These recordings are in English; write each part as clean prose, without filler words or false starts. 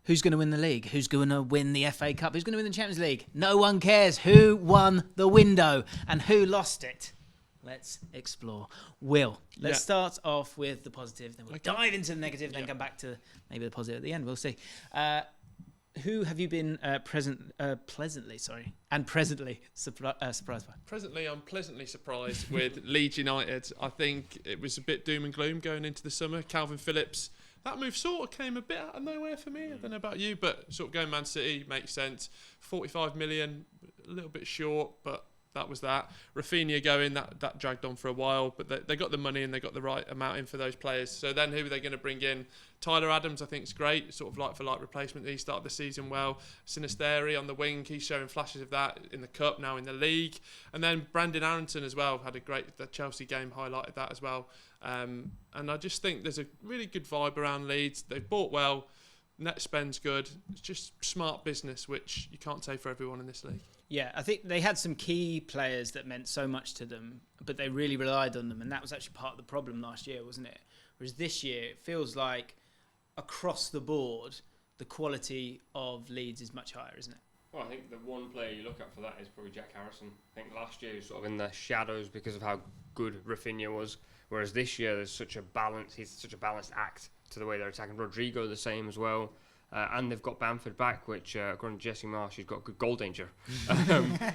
Who's going to win the league? Who's going to win the FA Cup? Who's going to win the Champions League? No one cares. Who won the window and who lost it? Let's explore. Will, let's start off with the positive, then we'll dive into the negative, then come back to maybe the positive at the end. We'll see. Who have you been presently surprised by? Presently, I'm pleasantly surprised with Leeds United. I think it was a bit doom and gloom going into the summer. Calvin Phillips, that move sort of came a bit out of nowhere for me. I don't know about you, but sort of going Man City makes sense. 45 million, a little bit short, but that was that. Rafinha going, that dragged on for a while, but they got the money and they got the right amount in for those players. So then who are they going to bring in? Tyler Adams, I think, is great, sort of like-for-like replacement. He started the season well. Sinisteri on the wing, he's showing flashes of that in the Cup, now in the league. And then Brandon Arrington as well, had the Chelsea game highlighted that as well. And I just think there's a really good vibe around Leeds. They've bought well, net spend's good. It's just smart business, which you can't say for everyone in this league. Yeah, I think they had some key players that meant so much to them, but they really relied on them, and that was actually part of the problem last year, wasn't it? Whereas this year, it feels like across the board, the quality of Leeds is much higher, isn't it? Well, I think the one player you look at for that is probably Jack Harrison. I think last year he was sort of in the shadows because of how good Rafinha was, whereas this year he's such a balanced act to the way they're attacking. Rodrigo the same as well. And they've got Bamford back, which, according to Jesse Marsh, he's got good goal danger.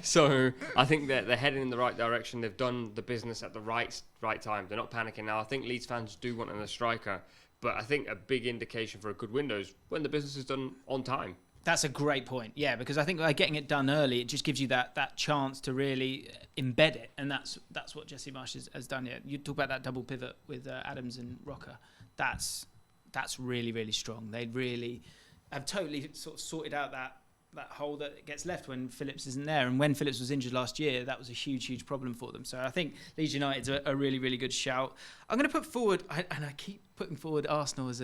So I think that they're heading in the right direction. They've done the business at the right time. They're not panicking now. I think Leeds fans do want another striker, but I think a big indication for a good window is when the business is done on time. That's a great point, yeah, because I think by getting it done early, it just gives you that chance to really embed it, and that's what Jesse Marsh has done here. You talk about that double pivot with Adams and Rocker. That's really, really strong. They really have totally sort of sorted out that hole that gets left when Phillips isn't there. And when Phillips was injured last year, that was a huge, huge problem for them. So I think Leeds United's a really, really good shout. I'm going to put forward, and I keep putting forward Arsenal as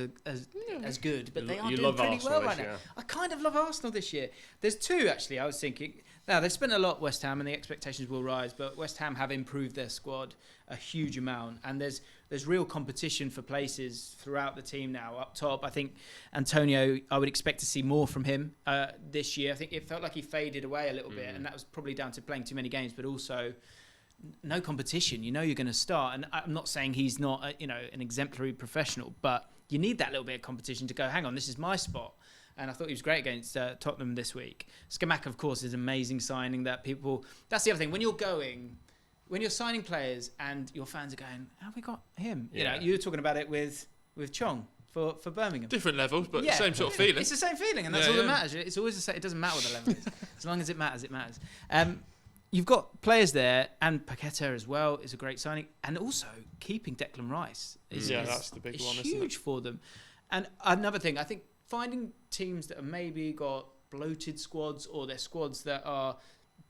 good, but they are doing pretty well right now. I kind of love Arsenal this year. There's two, actually, I was thinking. Now, they've spent a lot, West Ham, and the expectations will rise, but West Ham have improved their squad a huge amount, and there's real competition for places throughout the team now. Up top, I think Antonio, I would expect to see more from him this year. I think it felt like he faded away a little bit, and that was probably down to playing too many games, but also no competition. You know you're going to start, and I'm not saying he's not an exemplary professional, but you need that little bit of competition to go, hang on, this is my spot. And I thought he was great against Tottenham this week. Scamacca, of course, is an amazing signing that people... That's the other thing. When you're signing players and your fans are going, how have we got him? Yeah. You were talking about it with Chong for Birmingham. Different levels, but same sort of feeling. It's the same feeling, and that's all that matters. It's always the same. It doesn't matter what the level is. As long as it matters, it matters. You've got players there, and Paqueta as well is a great signing. And also, keeping Declan Rice is that's the big one, huge for them. And another thing, I think finding teams that have maybe got bloated squads, or they're squads that are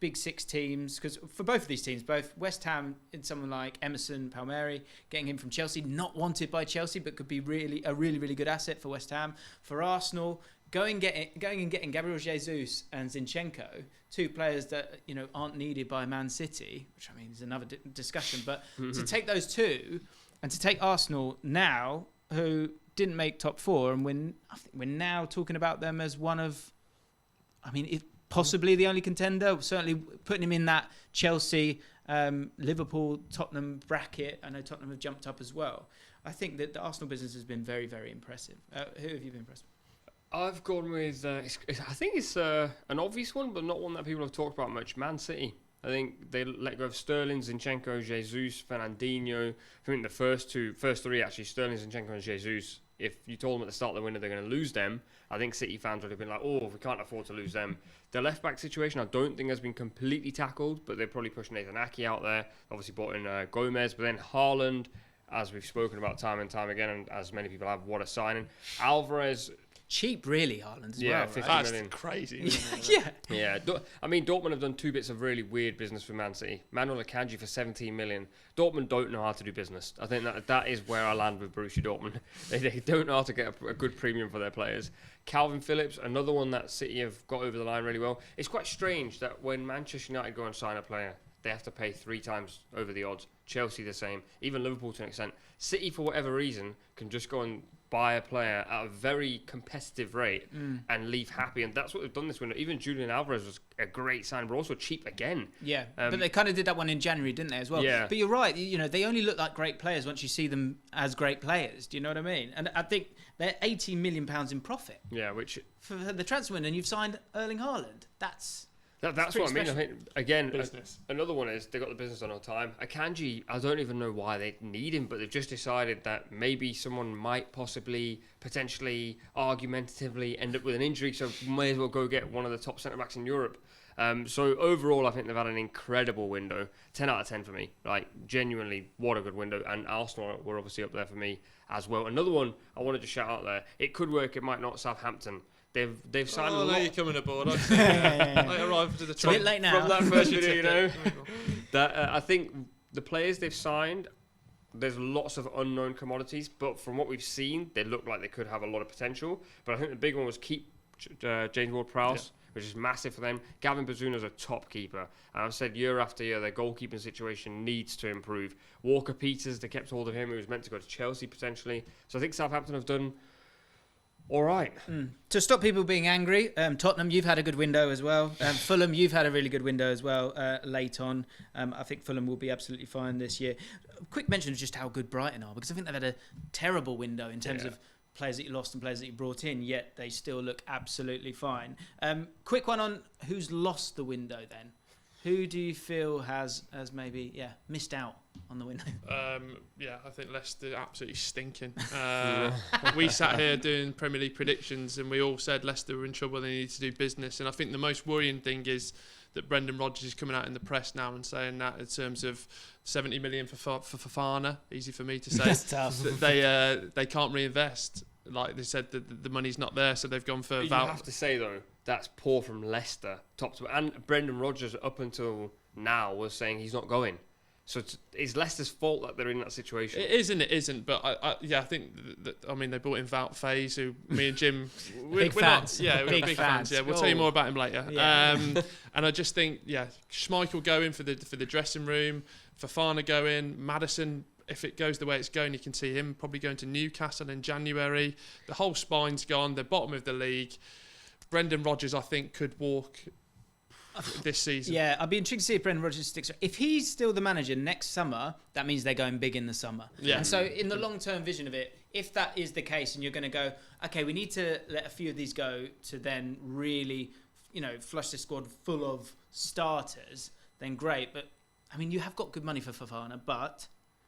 Big Six teams, because for both of these teams, both West Ham and someone like Emerson Palmieri, getting him from Chelsea, not wanted by Chelsea, but could be a really good asset for West Ham. For Arsenal, going and getting Gabriel Jesus and Zinchenko, two players that aren't needed by Man City, which I mean is another discussion, but to take those two and to take Arsenal now, who didn't make top four, and I think we're now talking about them as one of, possibly the only contender, certainly putting him in that Chelsea, Liverpool, Tottenham bracket. I know Tottenham have jumped up as well. I think that the Arsenal business has been very, very impressive. Who have you been impressed with? I've gone with, I think it's an obvious one, but not one that people have talked about much, Man City. I think they let go of Sterling, Zinchenko, Jesus, Fernandinho. I think the first three, actually, Sterling, Zinchenko and Jesus, if you told them at the start of the window they're going to lose them, I think City fans would have been like, oh, we can't afford to lose them. The left-back situation, I don't think has been completely tackled, but they're probably pushing Nathan Ake out there. Obviously brought in Gomez, but then Haaland, as we've spoken about time and time again, and as many people have, what a signing. Alvarez... Cheap, really, Haaland as well, right? 50 million. That's crazy. Yeah. I mean, Dortmund have done two bits of really weird business for Man City. Manuel Akanji for 17 million. Dortmund don't know how to do business. I think that is where I land with Borussia Dortmund. They don't know how to get a good premium for their players. Calvin Phillips, another one that City have got over the line really well. It's quite strange that when Manchester United go and sign a player, they have to pay 3 times over the odds. Chelsea the same. Even Liverpool to an extent. City, for whatever reason, can just go and buy a player at a very competitive rate and leave happy, and that's what they've done this window. Even Julian Alvarez was a great sign, but also cheap again. Yeah, but they kind of did that one in January, didn't they, as well? Yeah. But you're right. You know, they only look like great players once you see them as great players. Do you know what I mean? And I think they're £18 million in profit. Yeah, which for the transfer window, and you've signed Erling Haaland. That's what I mean. special. I think again, Business. another one is they got the business done on time. Akanji, I don't even know why they need him, but they've just decided that maybe someone might possibly, potentially, argumentatively end up with an injury, so may as well go get one of the top centre backs in Europe. So overall, I think they've had an incredible window. 10 out of 10 for me. Like, genuinely, what a good window. And Arsenal were obviously up there for me as well. Another one I wanted to shout out there. It could work, it might not. Southampton. They've signed a lot. You're coming aboard. I arrived to the It's a bit late now. From that first video, you know. That I think the players they've signed, there's lots of unknown commodities, but from what we've seen, they look like they could have a lot of potential. But I think the big one was keep James Ward-Prowse, which is massive for them. Gavin Bazuna's a top keeper. And I've said year after year, their goalkeeping situation needs to improve. Walker-Peters, they kept hold of him. He was meant to go to Chelsea potentially. So I think Southampton have done all right. To stop people being angry, Tottenham, you've had a good window as well. Fulham, you've had a really good window as well late on. I think Fulham will be absolutely fine this year. Quick mention of just how good Brighton are, because I think they've had a terrible window in terms of players that you lost and players that you brought in, yet they still look absolutely fine. Quick one on who's lost the window then. Who do you feel has maybe missed out on the window? I think Leicester absolutely stinking. We sat here doing Premier League predictions and we all said Leicester were in trouble, they needed to do business. And I think the most worrying thing is that Brendan Rodgers is coming out in the press now and saying that in terms of 70 million for Fofana, easy for me to say. That's tough. They can't reinvest. Like they said, the money's not there, so they've gone for You have to say though, that's poor from Leicester, top to and Brendan Rodgers up until now was saying he's not going. So it's Leicester's fault that they're in that situation. It is and it isn't, but I think that they brought in Wout Faes, who me and Jim we're fans. We're big fans. Yeah, we'll tell you more about him later. Yeah. And I just think Schmeichel go in for the dressing room, Fofana go in, Maddison. If it goes the way it's going, you can see him probably going to Newcastle in January. The whole spine's gone. They're bottom of the league. Brendan Rodgers, I think, could walk this season. Yeah, I'd be intrigued to see if Brendan Rodgers sticks. If he's still the manager next summer, that means they're going big in the summer. Yeah. And so in the long-term vision of it, if that is the case and you're going to go, okay, we need to let a few of these go to then really, flush the squad full of starters, then great. But, I mean, you have got good money for Fofana, but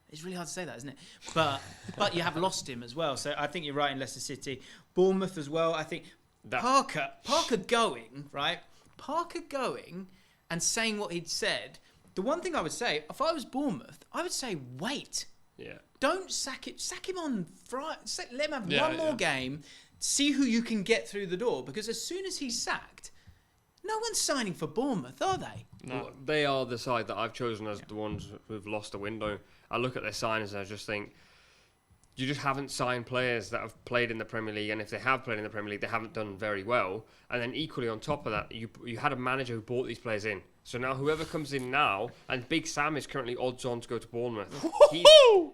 it's really hard to say that, isn't it? But you have lost him as well. So I think you're right in Leicester City. Bournemouth as well. I think Parker going, right? Parker going and saying what he'd said. The one thing I would say, if I was Bournemouth, I would say, wait. Yeah. Don't sack it. Sack him on Friday. Let him have one more game. See who you can get through the door. Because as soon as he's sacked, no one's signing for Bournemouth, are they? No. Well, they are the side that I've chosen as the ones who've lost the window. I look at their signings and I just think, you just haven't signed players that have played in the Premier League, and if they have played in the Premier League, they haven't done very well. And then equally on top of that, you had a manager who brought these players in. So now whoever comes in now, and Big Sam is currently odds on to go to Bournemouth.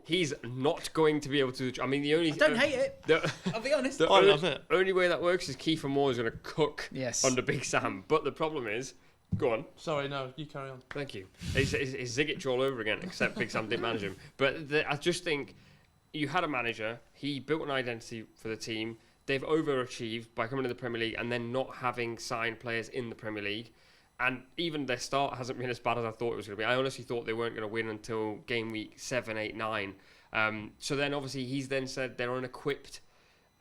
He's not going to be able to. I mean, I don't hate it. I'll be honest. I love it. Only way that works is Kiefer Moore is going to cook Yes. under Big Sam. But the problem is, go on. Sorry, no, you carry on. Thank you. It's Zigic all over again, except Big Sam didn't manage him. But I just think you had a manager. He built an identity for the team. They've overachieved by coming to the Premier League and then not having signed players in the Premier League. And even their start hasn't been as bad as I thought it was going to be. I honestly thought they weren't going to win until game week 7, 8, 9. So then obviously he's then said they're unequipped.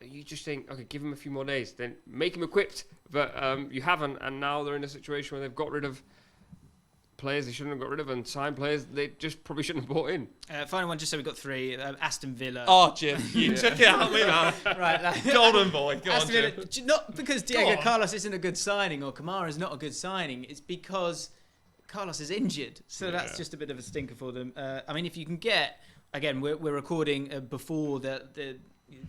You just think, okay, give them a few more days. Then make them equipped. But you haven't. And now they're in a situation where they've got rid of players they shouldn't have got rid of and signed players they just probably shouldn't have bought in. Final one, just so we got three. Aston Villa. Oh, Jim, you took it out of me, man. Right, Golden boy. Go on, Jim. Villa, not because Diego Carlos isn't a good signing or Kamara's not a good signing. It's because Carlos is injured. So that's just a bit of a stinker for them. I mean, if you can get, again, we're recording before the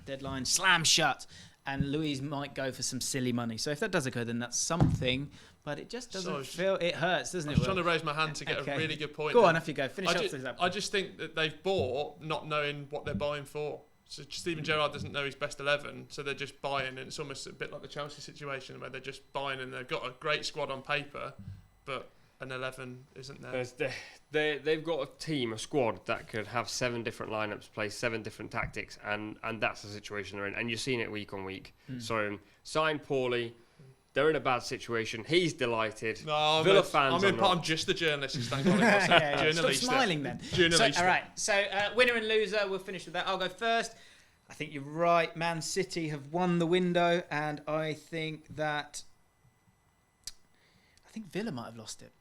deadline slam shut, and Luis might go for some silly money. So if that does occur, then that's something. But it just doesn't feel. It hurts, doesn't it? I was trying to raise my hand to get a really good point. Go on, off you go. Finish up. I just think that they've bought not knowing what they're buying for. So Steven Gerrard doesn't know his best 11, so they're just buying, and it's almost a bit like the Chelsea situation where they're just buying and they've got a great squad on paper, but an 11 isn't there. They've got a squad that could have 7 different lineups, play 7 different tactics, and that's the situation they're in. And you're seeing it week on week. So signed poorly. They're in a bad situation. He's delighted. No, Villa fans I'm just the journalist. Stop smiling then. Journalist. So, all right. So winner and loser. We'll finish with that. I'll go first. I think you're right. Man City have won the window, and I think Villa might have lost it.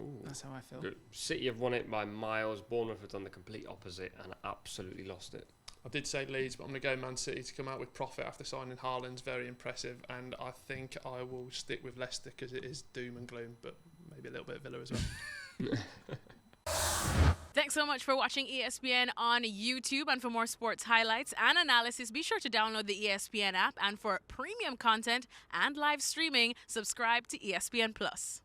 Ooh. That's how I feel. Good. City have won it by miles. Bournemouth have done the complete opposite and absolutely lost it. I did say Leeds, but I'm going to go Man City to come out with profit after signing Haaland's very impressive, and I think I will stick with Leicester because it is doom and gloom, but maybe a little bit of Villa as well. Thanks so much for watching ESPN on YouTube, and for more sports highlights and analysis, be sure to download the ESPN app, and for premium content and live streaming, subscribe to ESPN Plus.